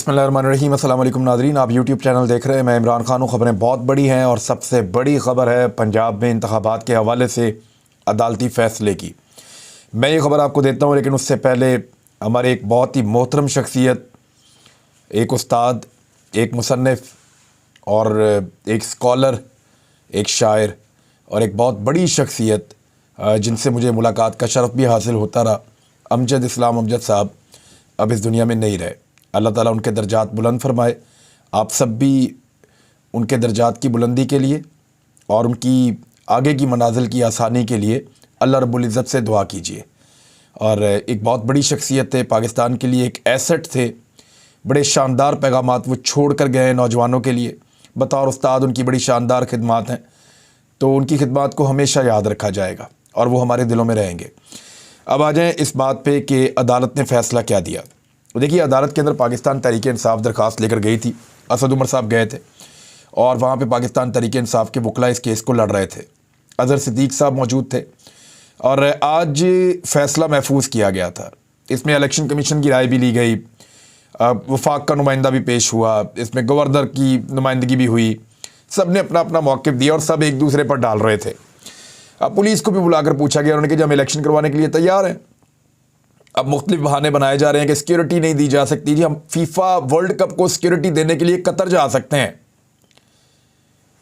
बिस्मिल्लाहिर्रहमानिर्रहीम। अस्सलाम वालेकुम नाज़रीन, आप यूट्यूब चैनल देख रहे हैं। मैं इमरान खान हूँ। ख़बरें बहुत बड़ी हैं और सबसे बड़ी ख़बर है पंजाब में इंतखाबात के हवाले से अदालती फ़ैसले की। मैं ये ख़बर आपको देता हूँ, लेकिन उससे पहले हमारे एक बहुत ही मोहतरम शख्सियत, एक उस्ताद, एक मुसन्निफ़ और एक स्कॉलर, एक शायर और एक बहुत बड़ी शख्सियत जिनसे मुझे मुलाकात का शरफ़ भी हासिल होता रहा, अमजद इस्लाम अमजद साहब अब इस दुनिया में नहीं रहे। अल्लाह ताला उनके दर्जात बुलंद फरमाए। आप सब भी उनके दर्जात की बुलंदी के लिए और उनकी आगे की मनाजिल की आसानी के लिए अल्लाह रब्बुल इज़्ज़त से दुआ कीजिए। और एक बहुत बड़ी शख्सियत थे, पाकिस्तान के लिए एक एसेट थे। बड़े शानदार पैगामात वो छोड़ कर गए नौजवानों के लिए। बतौर उस्ताद उनकी बड़ी शानदार खिदमात हैं, तो उनकी खिदमात को हमेशा याद रखा जाएगा और वो हमारे दिलों में रहेंगे। अब आ जाएँ इस बात पे कि अदालत ने फ़ैसला क्या दिया। देखिए, अदालत के अंदर पाकिस्तान तहरीक-ए-इंसाफ़ दरख्वास्त लेकर गई थी। असद उमर साहब गए थे और वहाँ पे पाकिस्तान तहरीक-ए-इंसाफ़ के वकला इस केस को लड़ रहे थे। अज़हर सिद्दीक़ साहब मौजूद थे और आज फ़ैसला महफूज किया गया था। इसमें इलेक्शन कमीशन की राय भी ली गई, वफाक का नुमाइंदा भी पेश हुआ, इसमें गवर्नर की नुमाइंदगी भी हुई। सब ने अपना अपना मौक़िफ़ दिया और सब एक दूसरे पर डाल रहे थे। अब पुलिस को भी बुलाकर पूछा गया, उन्होंने कहा कि हम इलेक्शन करवाने के लिए तैयार हैं। अब मुख्तलिफ बहाने बनाए जा रहे हैं कि सिक्योरिटी नहीं दी जा सकती। जी, हम फीफा वर्ल्ड कप को सिक्योरिटी देने के लिए कतर जा सकते हैं।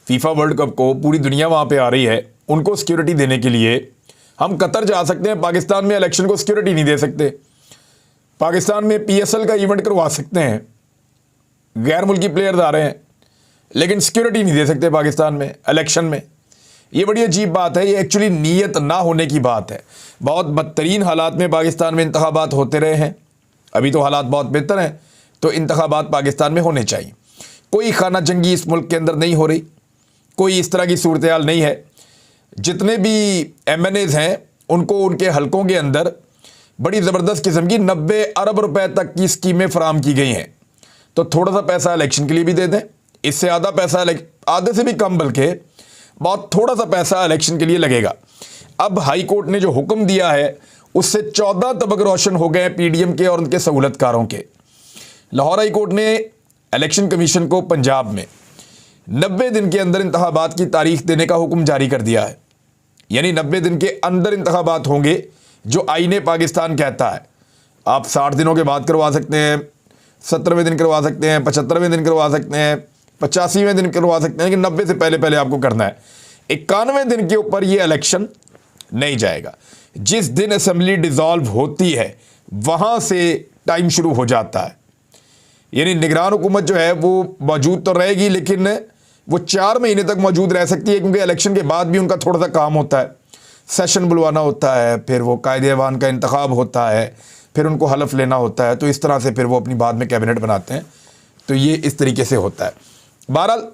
फीफा वर्ल्ड कप को पूरी दुनिया वहाँ पे आ रही है, उनको सिक्योरिटी देने के लिए हम कतर जा सकते हैं। पाकिस्तान में इलेक्शन को सिक्योरिटी नहीं दे सकते। पाकिस्तान में PSL का इवेंट करवा सकते हैं, गैर मुल्की प्लेयर्स आ रहे हैं, लेकिन सिक्योरिटी नहीं दे सकते पाकिस्तान में इलेक्शन में। ये बड़ी अजीब बात है। ये एक्चुअली नीयत ना होने की बात है। बहुत बदतरीन हालात में पाकिस्तान में इंतखाबात होते रहे हैं। अभी तो हालात बहुत बेहतर हैं, तो इंतखाबात पाकिस्तान में होने चाहिए। कोई खाना जंगी इस मुल्क के अंदर नहीं हो रही, कोई इस तरह की सूरत हाल नहीं है। जितने भी MNAs हैं उनको उनके हलकों के अंदर बड़ी ज़बरदस्त किस्म की 90 अरब रुपए तक की स्कीमें फराम की गई हैं। तो थोड़ा सा पैसा इलेक्शन के लिए भी दे दें, इससे आधा पैसा, आधे से भी कम, बल्कि बहुत थोड़ा सा पैसा इलेक्शन के लिए लगेगा। अब हाई कोर्ट ने जो हुक्म दिया है उससे 14 तबक रोशन हो गए PDM के और उनके सहूलतकारों के। लाहौर हाई कोर्ट ने इलेक्शन कमीशन को पंजाब में 90 दिन के अंदर इंतखाबात की तारीख देने का हुक्म जारी कर दिया है। यानी 90 दिन के अंदर इंतखाबात होंगे, जो आईने पाकिस्तान कहता है। आप 60 दिनों के बाद करवा सकते हैं, 70वें दिन करवा सकते हैं, 75वें दिन करवा सकते हैं, 85वें दिन करवा सकते हैं, लेकिन 90 से पहले पहले आपको करना है। 91वें दिन के ऊपर ये इलेक्शन नहीं जाएगा। जिस दिन असेंबली डिसॉल्व होती है वहाँ से टाइम शुरू हो जाता है। यानी निगरान हुकूमत जो है वो मौजूद तो रहेगी, लेकिन वो 4 महीने तक मौजूद रह सकती है, क्योंकि इलेक्शन के बाद भी उनका थोड़ा सा काम होता है। सेशन बुलवाना होता है, फिर वो कायदे ऐवान का इंतखाब होता है, फिर उनको हलफ लेना होता है। तो इस तरह से फिर वो अपनी बाद में कैबिनेट बनाते हैं। तो ये इस तरीके से होता है। बहरहाल,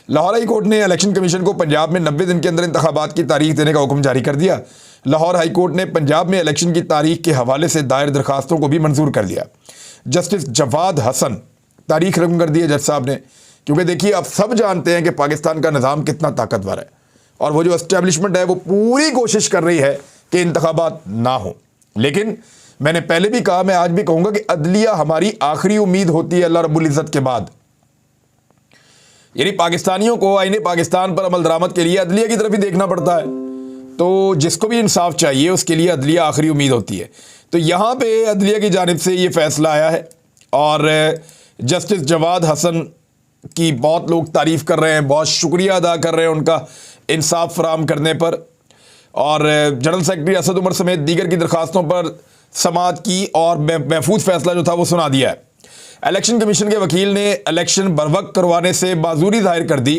लाहौर हाई कोर्ट ने इलेक्शन कमीशन को पंजाब में 90 दिन के अंदर इंतखाबात की तारीख देने का हुक्म जारी कर दिया। लाहौर हाई कोर्ट ने पंजाब में इलेक्शन की तारीख के हवाले से दायर दरखास्तों को भी मंजूर कर दिया। जस्टिस जवाद हसन तारीख रकम कर दी है जज साहब ने, क्योंकि देखिए, आप सब जानते हैं कि पाकिस्तान का निज़ाम कितना ताकतवर है और वो जो एस्टेब्लिशमेंट है वो पूरी कोशिश कर रही है कि इंतखाबात ना हो। लेकिन मैंने पहले भी कहा, मैं आज भी कहूँगा कि अदलिया हमारी आखिरी उम्मीद होती है अल्लाह रब्बुल इज़्ज़त के बाद। यानी पाकिस्तानियों को आईने पाकिस्तान पर अमल दरामद के लिए अदलिया की तरफ ही देखना पड़ता है। तो जिसको भी इंसाफ चाहिए उसके लिए अदलिया आखिरी उम्मीद होती है। तो यहाँ पे अदलिया की जानिब से ये फ़ैसला आया है और जस्टिस जवाद हसन की बहुत लोग तारीफ़ कर रहे हैं, बहुत शुक्रिया अदा कर रहे हैं उनका इंसाफ फराम करने पर। और जनरल सेक्रेटरी असद उमर समेत दीगर की दरखास्तों पर समाअत की और महफूज फ़ैसला जो था वो सुना दिया है। इलेक्शन कमीशन के वकील ने इलेक्शन बरवक्त करवाने से माजूरी जाहिर कर दी।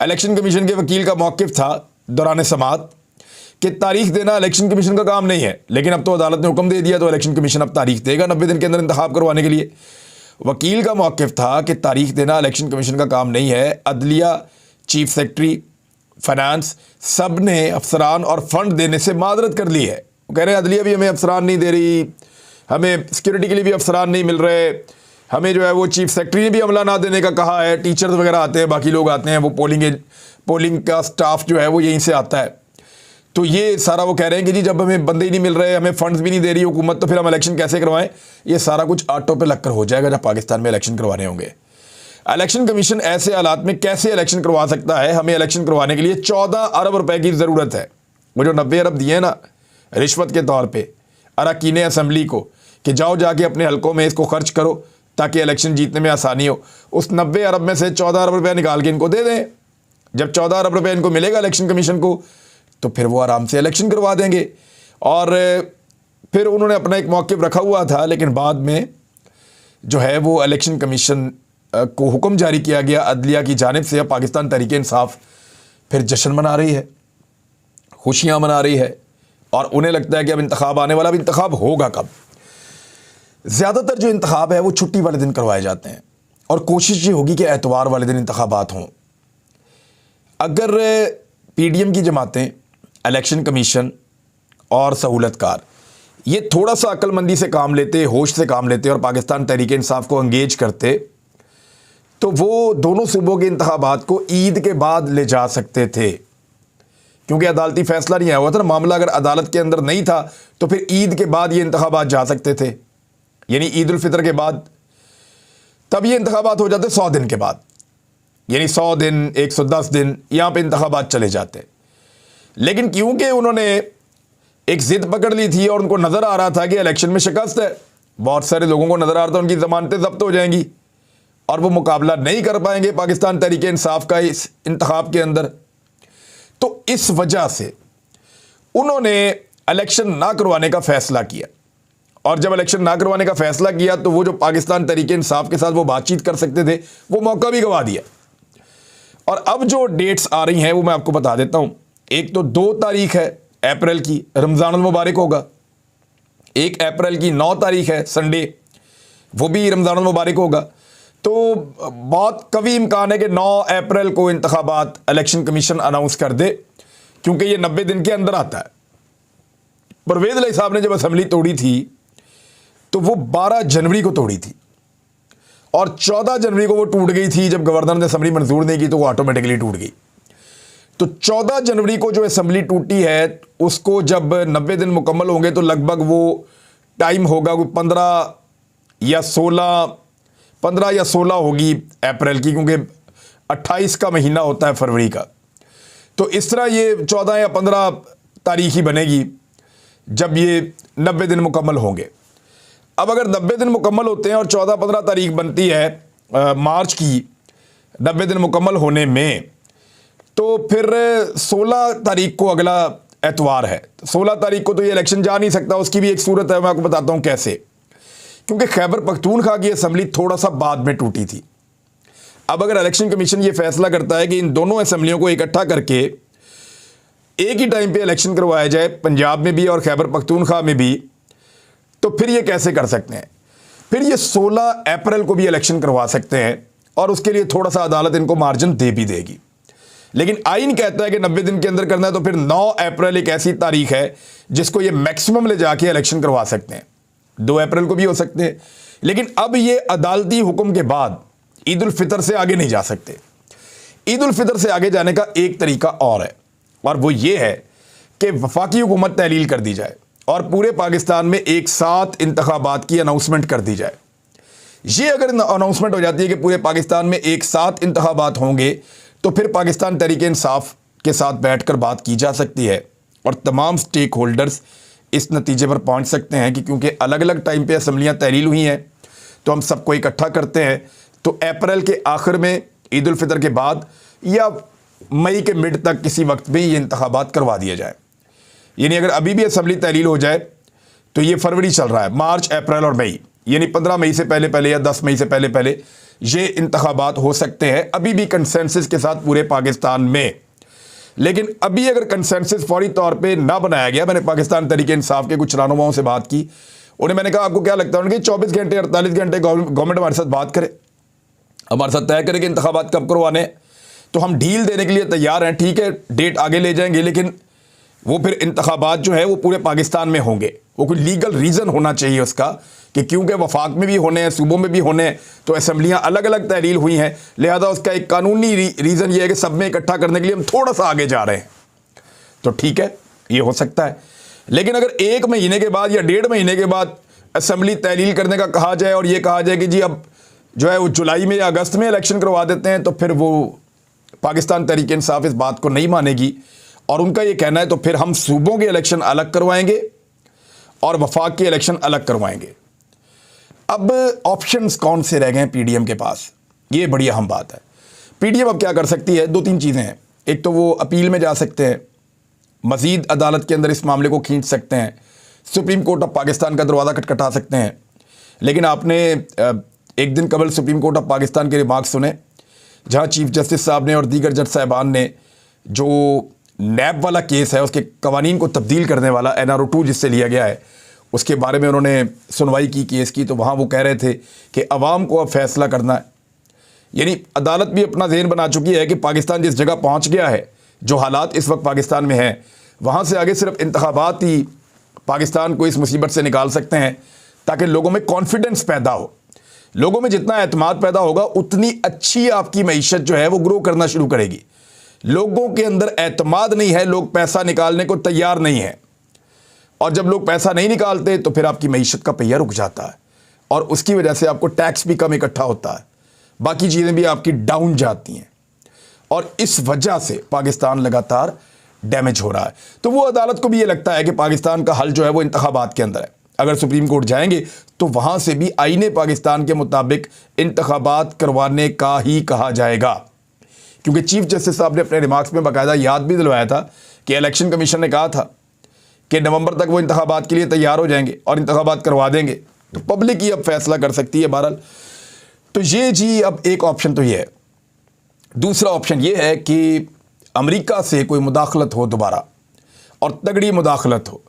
इलेक्शन कमीशन के वकील का मौक़िफ़ था दौरान समाअत कि तारीख देना इलेक्शन कमीशन का काम नहीं है, लेकिन अब तो अदालत ने हुक्म दे दिया तो इलेक्शन कमीशन अब तारीख देगा 90 दिन के अंदर इंतखाब करवाने के लिए। वकील का मौक़िफ़ था कि तारीख देना इलेक्शन कमीशन का काम नहीं है। अदलिया, चीफ सेक्रेटरी, फाइनेंस, सब ने अफसरान और फंड देने से माजरत कर ली है। वो कह रहे हैं अदलिया भी हमें अफसरान नहीं दे रही, हमें सिक्योरिटी के लिए भी अफसरान नहीं मिल रहे, हमें जो है वो चीफ सेक्रेटरी ने भी अमला ना देने का कहा है। टीचर्स वगैरह आते हैं, बाकी लोग आते हैं, वो पोलिंग का स्टाफ जो है वो यहीं से आता है। तो ये सारा वो कह रहे हैं कि जी जब हमें बंदे ही नहीं मिल रहे, हमें फंड्स भी नहीं दे रही हुकूमत, तो फिर हम इलेक्शन कैसे करवाएं। ये सारा कुछ ऑटो पे लगकर हो जाएगा जब पाकिस्तान में इलेक्शन करवाने होंगे। इलेक्शन कमीशन ऐसे हालात में कैसे इलेक्शन करवा सकता है? हमें इलेक्शन करवाने के लिए 14 अरब रुपए की ज़रूरत है। वो जो 90 अरब दिए ना रिश्वत के तौर पे अरकान असेंबली को कि जाओ जाके अपने हलकों में इसको खर्च करो ताकि इलेक्शन जीतने में आसानी हो, उस 90 अरब में से 14 अरब रुपये निकाल के इनको दे दें। जब 14 अरब रुपये इनको मिलेगा इलेक्शन कमीशन को, तो फिर वो आराम से इलेक्शन करवा देंगे। और फिर उन्होंने अपना एक मौक़िफ़ रखा हुआ था, लेकिन बाद में जो है वो इलेक्शन कमीशन को हुक्म जारी किया गया अदलिया की जानिब से। अब पाकिस्तान तहरीक इंसाफ फिर जश्न मना रही है, खुशियाँ मना रही है, और उन्हें लगता है कि अब इंतखाब आने वाला। अब इंतखाब होगा कब? ज़्यादातर जो इंतखाब है वो छुट्टी वाले दिन करवाए जाते हैं, और कोशिश ये होगी कि एतवार वाले दिन इंतखाबात हों। अगर PDM की जमातें, इलेक्शन कमीशन और सहूलतकार ये थोड़ा सा अक्लमंदी से काम लेते, होश से काम लेते और पाकिस्तान तहरीक इंसाफ को एंगेज करते, तो वो दोनों सूबों के इंतखाबात को ईद के बाद ले जा सकते थे। क्योंकि अदालती फैसला नहीं आया हुआ था ना, मामला अगर अदालत के अंदर नहीं था तो फिर ईद के बाद ये इंतखाबात जा सकते थे, यानी ईद उल फितर के बाद। तब ये इंतखाबात हो जाते 100 दिन के बाद, यानी 100 दिन 110 दिन यहाँ पे इंतखाबात चले जाते। लेकिन क्योंकि उन्होंने एक ज़िद पकड़ ली थी और उनको नज़र आ रहा था कि इलेक्शन में शिकस्त है, बहुत सारे लोगों को नज़र आ रहा था उनकी ज़मानतें ज़ब्त हो जाएंगी और वो मुकाबला नहीं कर पाएंगे पाकिस्तान तहरीक इंसाफ का इस इंतखाब के अंदर, तो इस वजह से उन्होंने इलेक्शन ना करवाने का फ़ैसला किया। और जब इलेक्शन ना करवाने का फ़ैसला किया तो वो जो पाकिस्तान तहरीक इंसाफ के साथ वो बातचीत कर सकते थे वो मौका भी गंवा दिया। और अब जो डेट्स आ रही हैं वो मैं आपको बता देता हूँ। एक तो 2 तारीख है अप्रैल की, रमज़ानुल मुबारक होगा। 1 अप्रैल की 9 तारीख है संडे, वो भी रमज़ानुल मुबारक होगा। तो बहुत कभी इम्कान है कि 9 अप्रैल को इंतखाबात इलेक्शन कमीशन अनाउंस कर दे, क्योंकि ये 90 दिन के अंदर आता है। परवेज़ इलाही साहब ने जब असम्बली तोड़ी थी तो वो 12 जनवरी को तोड़ी थी, और 14 जनवरी को वो टूट गई थी। जब गवर्नर ने असम्बली मंजूर नहीं की तो वो ऑटोमेटिकली टूट गई। तो 14 जनवरी को जो असम्बली टूटी है उसको जब 90 दिन मुकम्मल होंगे तो लगभग वो टाइम होगा 15 या 16 होगी अप्रैल की, क्योंकि 28 का महीना होता है फरवरी का। तो इस तरह ये 14 या 15 तारीख ही बनेगी जब ये 90 दिन मुकम्मल होंगे। अब अगर 90 दिन मुकम्मल होते हैं और 14-15 तारीख बनती है मार्च की 90 दिन मुकम्मल होने में, तो फिर 16 तारीख को अगला एतवार है। 16 तारीख को तो ये इलेक्शन जा नहीं सकता। उसकी भी एक सूरत है, मैं आपको बताता हूँ कैसे। क्योंकि खैबर पख्तूनख्वा की असम्बली थोड़ा सा बाद में टूटी थी। अब अगर इलेक्शन कमीशन ये फैसला करता है कि इन दोनों असम्बलियों को इकट्ठा करके एक ही टाइम पे इलेक्शन करवाया जाए, पंजाब में भी और खैबर पख्तूनख्वा में भी, तो फिर ये कैसे कर सकते हैं? फिर ये 16 अप्रैल को भी इलेक्शन करवा सकते हैं, और उसके लिए थोड़ा सा अदालत इनको मार्जिन दे भी देगी। लेकिन आइन कहता है कि 90 दिन के अंदर करना है, तो फिर 9 अप्रैल एक ऐसी तारीख है जिसको ये मैक्सिमम ले जाके इलेक्शन करवा सकते हैं। 2 अप्रैल को भी हो सकते हैं, लेकिन अब ये अदालती हुक्म के बाद ईद उल फितर से आगे नहीं जा सकते। ईद उल फितर से आगे जाने का एक तरीका और है, और वो ये है कि वफाकी हुकूमत तहलील कर दी जाए और पूरे पाकिस्तान में एक साथ इंतखाबात की अनाउंसमेंट कर दी जाए। ये अगर अनाउंसमेंट हो जाती है कि पूरे पाकिस्तान में एक साथ इंतखाबात होंगे, तो फिर पाकिस्तान तहरीक इंसाफ के साथ बैठकर बात की जा सकती है और तमाम स्टेक होल्डर्स इस नतीजे पर पहुंच सकते हैं कि क्योंकि अलग अलग टाइम पे असम्बलियाँ तहलील हुई हैं तो हम सबको इकट्ठा करते हैं, तो अप्रैल के आखिर में ईद उल फितर के बाद या मई के मिड तक किसी वक्त में ये इंतखाबात करवा दिया जाए। यानी अगर अभी भी असम्बली तहलील हो जाए तो ये फरवरी चल रहा है, मार्च, अप्रैल और मई, यानी 15 मई से पहले पहले या 10 मई से पहले पहले ये इंतखाबात हो सकते हैं, अभी भी कंसेंसस के साथ पूरे पाकिस्तान में। लेकिन अभी अगर कंसेंसस फौरी तौर पे ना बनाया गया, मैंने पाकिस्तान तहरीक इंसाफ के कुछ रहनुमाओं से बात की, उन्हें मैंने कहा आपको क्या लगता है, उनके 24 घंटे 48 घंटे गवर्नमेंट हमारे साथ बात करे, हमारे साथ तय करे कि इंतखाबात कब करवाने, तो हम ढील देने के लिए तैयार हैं। ठीक है, डेट आगे ले जाएंगे, लेकिन वो फिर इंतखाबात जो है वो पूरे पाकिस्तान में होंगे। वो कोई लीगल रीज़न होना चाहिए उसका कि क्योंकि वफाक में भी होने हैं, सूबों में भी होने हैं, तो असम्बलियाँ अलग अलग तहलील हुई हैं, लिहाजा उसका एक कानूनी रीज़न ये है कि सब में इकट्ठा करने के लिए हम थोड़ा सा आगे जा रहे हैं। तो ठीक है, ये हो सकता है। लेकिन अगर 1 महीने के बाद या 1.5 महीने के बाद असेंबली तहलील करने का कहा जाए और ये कहा जाए कि जी अब जो है वो जुलाई में या अगस्त में इलेक्शन करवा देते हैं, तो फिर वो पाकिस्तान तहरीक इंसाफ इस बात को नहीं मानेगी और उनका ये कहना है तो फिर हम सूबों के इलेक्शन अलग करवाएंगे और वफाक के इलेक्शन अलग करवाएंगे। अब ऑप्शंस कौन से रह गए हैं पीडीएम के पास, ये बड़ी अहम बात है। पीडीएम अब क्या कर सकती है, 2-3 चीज़ें हैं। एक तो वो अपील में जा सकते हैं, मज़ीद अदालत के अंदर इस मामले को खींच सकते हैं, सुप्रीम कोर्ट ऑफ पाकिस्तान का दरवाज़ा खटखटा सकते हैं। लेकिन आपने एक दिन कबल सुप्रीम कोर्ट ऑफ पाकिस्तान के रिमार्क्स सुने, जहाँ चीफ जस्टिस साहब ने और दीगर जज साहबान ने जो नैब वाला केस है उसके कवानीन को तब्दील करने वाला NRO 2 जिससे लिया गया है, उसके बारे में उन्होंने सुनवाई की केस की। तो वहाँ वो कह रहे थे कि अवाम को अब फैसला करना है। यानी अदालत भी अपना ज़हन बना चुकी है कि पाकिस्तान जिस जगह पहुँच गया है, जो हालात इस वक्त पाकिस्तान में हैं, वहाँ से आगे सिर्फ इंतखाबात ही पाकिस्तान को इस मुसीबत से निकाल सकते हैं, ताकि लोगों में कॉन्फिडेंस पैदा हो। लोगों में जितना एतमाद पैदा होगा उतनी अच्छी आपकी मईशत जो है वो ग्रो करना शुरू करेगी। लोगों के अंदर एतमाद नहीं है, लोग पैसा निकालने को तैयार नहीं है, और जब लोग पैसा नहीं निकालते तो फिर आपकी मईशत का पहिया रुक जाता है और उसकी वजह से आपको टैक्स भी कम इकट्ठा होता है, बाकी चीज़ें भी आपकी डाउन जाती हैं और इस वजह से पाकिस्तान लगातार डैमेज हो रहा है। तो वो अदालत को भी ये लगता है कि पाकिस्तान का हल जो है वो इंतखाबात के अंदर है। अगर सुप्रीम कोर्ट जाएंगे तो वहाँ से भी आईने पाकिस्तान के मुताबिक इंतखाबात करवाने का ही कहा जाएगा, क्योंकि चीफ जस्टिस साहब ने अपने रिमार्क्स में बाकायदा याद भी दिलवाया था कि इलेक्शन कमीशन ने कहा था कि नवंबर तक वो इंतखाबात के लिए तैयार हो जाएंगे और इंतखाबात करवा देंगे। तो पब्लिक ही अब फैसला कर सकती है बहरहाल। तो ये जी अब एक ऑप्शन तो ये है। दूसरा ऑप्शन ये है कि अमेरिका से कोई मुदाखलत हो दोबारा, और तगड़ी मुदाखलत हो,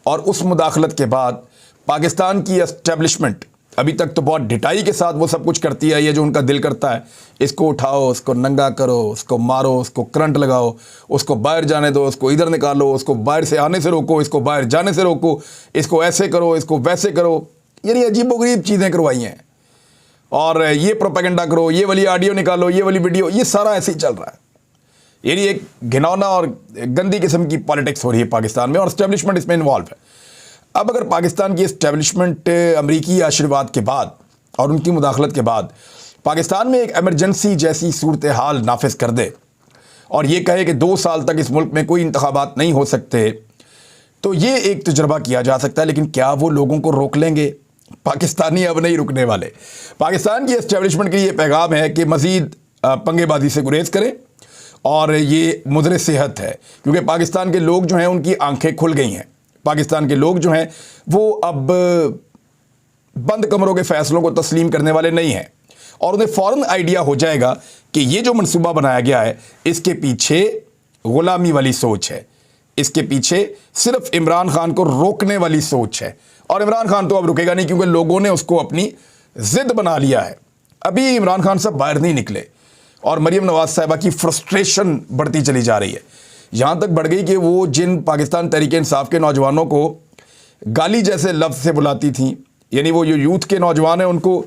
और उस मुदाखलत के बाद पाकिस्तान की एस्टेब्लिशमेंट अभी तक तो बहुत ढिठाई के साथ वो सब कुछ करती है, ये जो उनका दिल करता है, इसको उठाओ, उसको नंगा करो, उसको मारो, उसको करंट लगाओ, उसको बाहर जाने दो, उसको इधर निकालो, उसको बाहर से आने से रोको, इसको बाहर जाने से रोको, इसको ऐसे करो, इसको वैसे करो, यानी अजीबोगरीब चीज़ें करवाई हैं। और ये प्रोपेगेंडा करो, ये वाली ऑडियो निकालो, ये वाली वीडियो, ये सारा ऐसे ही चल रहा है। यानी एक घिनौना और गंदी किस्म की पॉलिटिक्स हो रही है पाकिस्तान में और एस्टेब्लिशमेंट इसमें इन्वॉल्व है। अब अगर पाकिस्तान की एस्टेब्लिशमेंट अमरीकी आशीर्वाद के बाद और उनकी मुदाखलत के बाद पाकिस्तान में एक एमरजेंसी जैसी सूरत हाल नाफिज कर दे और ये कहे कि 2 साल तक इस मुल्क में कोई इंतखाबात नहीं हो सकते, तो ये एक तजुर्बा किया जा सकता है। लेकिन क्या वो लोगों को रोक लेंगे? पाकिस्तानी अब नहीं रुकने वाले। पाकिस्तान की एस्टेब्लिशमेंट के लिए पैगाम है कि मज़ीद पंगेबाजी से गुरेज करें, और ये मुज़र सेहत है, क्योंकि पाकिस्तान के लोग जो हैं उनकी आंखें खुल गई हैं। पाकिस्तान के लोग जो हैं वो अब बंद कमरों के फ़ैसलों को तस्लीम करने वाले नहीं हैं, और उन्हें फ़ौरन आइडिया हो जाएगा कि ये जो मंसूबा बनाया गया है इसके पीछे ग़ुलामी वाली सोच है, इसके पीछे सिर्फ इमरान खान को रोकने वाली सोच है। और इमरान खान तो अब रुकेगा नहीं, क्योंकि लोगों ने उसको अपनी ज़िद बना लिया है। अभी इमरान खान साहब बाहर नहीं निकले और मरीम नवाज़ साहिबा की फ्रस्ट्रेशन बढ़ती चली जा रही है, यहाँ तक बढ़ गई कि वो जिन पाकिस्तान तहरीक इंसाफ के नौजवानों को गाली जैसे लफ्ज़ से बुलाती थी, यानी वो जो यूथ के नौजवान हैं उनको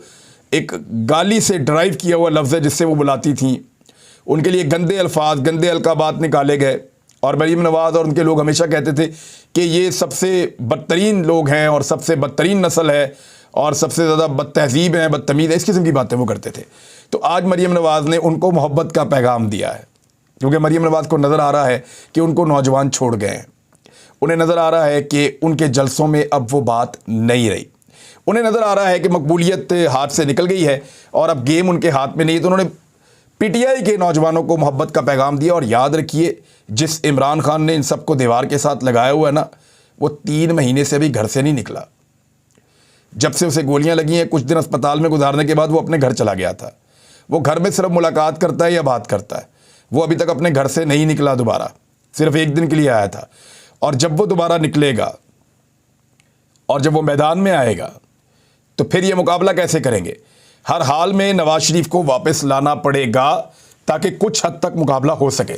एक गाली से ड्राइव किया हुआ लफ्ज़ है जिससे वो बुलाती थी, उनके लिए गंदे अल्फाज, गंदे अलकाबात निकाले गए। और मरीम नवाज़ और उनके लोग हमेशा कहते थे कि ये सबसे बदतरीन लोग हैं और सबसे बदतरीन नस्ल है और सबसे ज़्यादा बदतहज़ीब हैं, बदतमीज़ है, इस किस्म की बातें वो करते थे। तो आज मरीम नवाज़ ने उनको मोहब्बत का पैगाम दिया है, क्योंकि मरीम नवाज़ को नज़र आ रहा है कि उनको नौजवान छोड़ गए हैं। उन्हें नज़र आ रहा है कि उनके जलसों में अब वो बात नहीं रही। उन्हें नज़र आ रहा है कि मकबूलियत हाथ से निकल गई है और अब गेम उनके हाथ में नहीं है। तो उन्होंने पीटीआई के नौजवानों को मोहब्बत का पैगाम दिया। और याद रखिए, जिस इमरान खान ने इन सबको दीवार के साथ लगाया हुआ है ना, वो 3 महीने से अभी घर से नहीं निकला। जब से उसे गोलियां लगी हैं, कुछ दिन अस्पताल में गुजारने के बाद वो अपने घर चला गया था। वो घर में सिर्फ मुलाकात करता है या बात करता है, वो अभी तक अपने घर से नहीं निकला दोबारा, सिर्फ 1 दिन के लिए आया था। और जब वो दोबारा निकलेगा और जब वो मैदान में आएगा तो फिर ये मुकाबला कैसे करेंगे? हर हाल में नवाज शरीफ को वापस लाना पड़ेगा ताकि कुछ हद तक मुकाबला हो सके।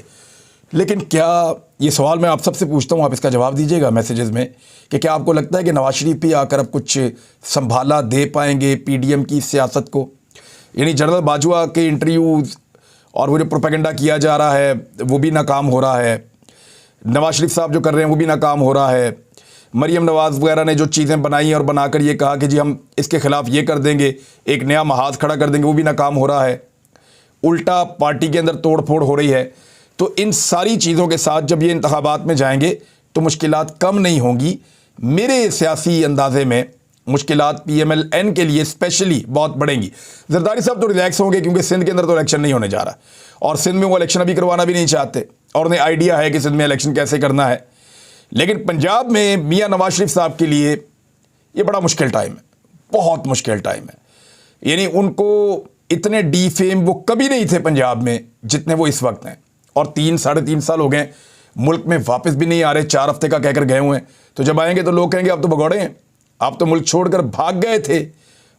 लेकिन क्या, ये सवाल मैं आप सबसे पूछता हूँ, आप इसका जवाब दीजिएगा मैसेजेस में, कि क्या आपको लगता है कि नवाज शरीफ भी आकर अब कुछ संभाला दे पाएंगे पीडीएम की सियासत को? यानी जनरल बाजवा के इंटरव्यूज़ और वो जो प्रोपेगेंडा किया जा रहा है वो भी नाकाम हो रहा है। नवाज शरीफ साहब जो कर रहे हैं वो भी नाकाम हो रहा है। मरीम नवाज़ वगैरह ने जो चीज़ें बनाई और बनाकर ये कहा कि जी हम इसके ख़िलाफ़ ये कर देंगे, एक नया महाज खड़ा कर देंगे, वो भी नाकाम हो रहा है। उल्टा पार्टी के अंदर तोड़ फोड़ हो रही है। तो इन सारी चीज़ों के साथ जब ये इंतखाबात में जाएंगे तो मुश्किलात कम नहीं होंगी। मेरे सियासी अंदाजे में मुश्किलात PMLN के लिए स्पेशली बहुत बढ़ेंगी। जरदारी साहब तो रिलैक्स होंगे क्योंकि सिंध के अंदर तो इलेक्शन नहीं होने जा रहा और सिंध में वो इलेक्शन अभी करवाना भी नहीं चाहते और उन्हें आइडिया है कि सिंध में इलेक्शन कैसे करना है। लेकिन पंजाब में मियाँ नवाज शरीफ साहब के लिए ये बड़ा मुश्किल टाइम है, बहुत मुश्किल टाइम है। यानी उनको इतने डी फेम वो कभी नहीं थे पंजाब में जितने वो इस वक्त हैं। और 3-3.5 साल हो गए मुल्क में वापस भी नहीं आ रहे, 4 हफ्ते का कहकर गए हुए हैं। तो जब आएंगे तो लोग कहेंगे आप तो भगौड़े हैं, आप तो मुल्क छोड़कर भाग गए थे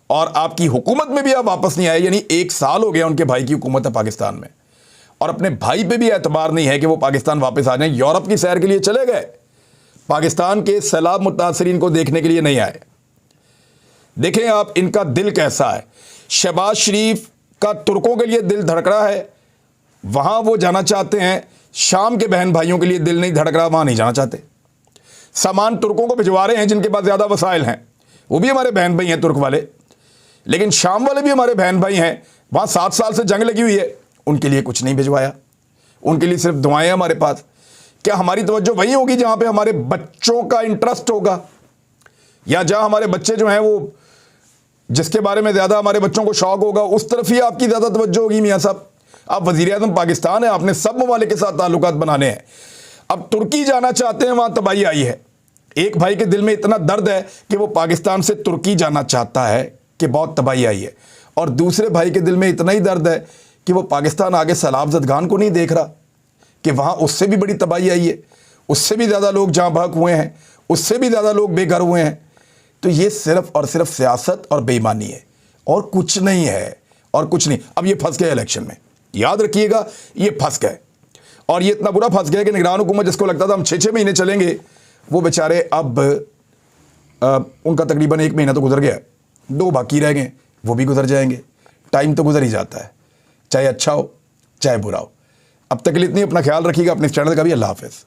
और आपकी हुकूमत में भी आप वापस नहीं आए। यानी 1 साल हो गया उनके भाई की हुकूमत है पाकिस्तान में और अपने भाई पे भी एतबार नहीं है कि वो पाकिस्तान वापस आ जाएं। यूरोप की सैर के लिए चले गए, पाकिस्तान के सैलाब मुतासरीन को देखने के लिए नहीं आए। देखें आप इनका दिल कैसा है। शहबाज शरीफ का तुर्कों के लिए दिल धड़क रहा है, वहां वो जाना चाहते हैं। शाम के बहन भाइयों के लिए दिल नहीं धड़क रहा, वहां नहीं जाना चाहते। सामान तुर्कों को भिजवा रहे हैं जिनके पास ज़्यादा वसाइल हैं, वो भी हमारे बहन भाई हैं तुर्क वाले। लेकिन शाम वाले भी हमारे बहन भाई हैं, वहाँ 7 साल से जंग लगी हुई है, उनके लिए कुछ नहीं भिजवाया। उनके लिए सिर्फ दुआएं हमारे पास। क्या हमारी तवज्जो वही होगी जहाँ पे हमारे बच्चों का इंटरेस्ट होगा, या जहाँ हमारे बच्चे जो हैं वो जिसके बारे में ज़्यादा हमारे बच्चों को शौक होगा उस तरफ ही आपकी ज़्यादा तवज्जो होगी? मियाँ साहब, आप वज़ीर-ए-आज़म पाकिस्तान है, आपने सब ममालिक के साथ ताल्लुकात बनाने हैं। अब तुर्की जाना चाहते हैं, वहाँ तबाही आई है। एक भाई के दिल में इतना दर्द है कि वो पाकिस्तान से तुर्की जाना चाहता है कि बहुत तबाही आई है, और दूसरे भाई के दिल में इतना ही दर्द है कि वो पाकिस्तान आगे सैलाब ज़दगान को नहीं देख रहा कि वहाँ उससे भी बड़ी तबाही आई है, उससे भी ज़्यादा लोग जहाँ बहक हुए हैं, उससे भी ज़्यादा लोग बेघर हुए हैं। तो ये सिर्फ और सिर्फ सियासत और बेईमानी है और कुछ नहीं है, और कुछ नहीं। अब ये फंस गए इलेक्शन में, याद रखिएगा, ये फंस गए। और ये इतना बुरा फंस गए कि निगरान हुकूमत जिसको लगता था हम 6-6 महीने चलेंगे, वो बेचारे अब उनका तकरीबन 1 महीना तो गुजर गया, 2 बाकी रह गए, वो भी गुजर जाएंगे। टाइम तो गुजर ही जाता है, चाहे अच्छा हो चाहे बुरा हो। अब तक के लिए इतनी, अपना ख्याल रखिएगा, अपने चैनल का भी। अल्लाह हाफ़िज़।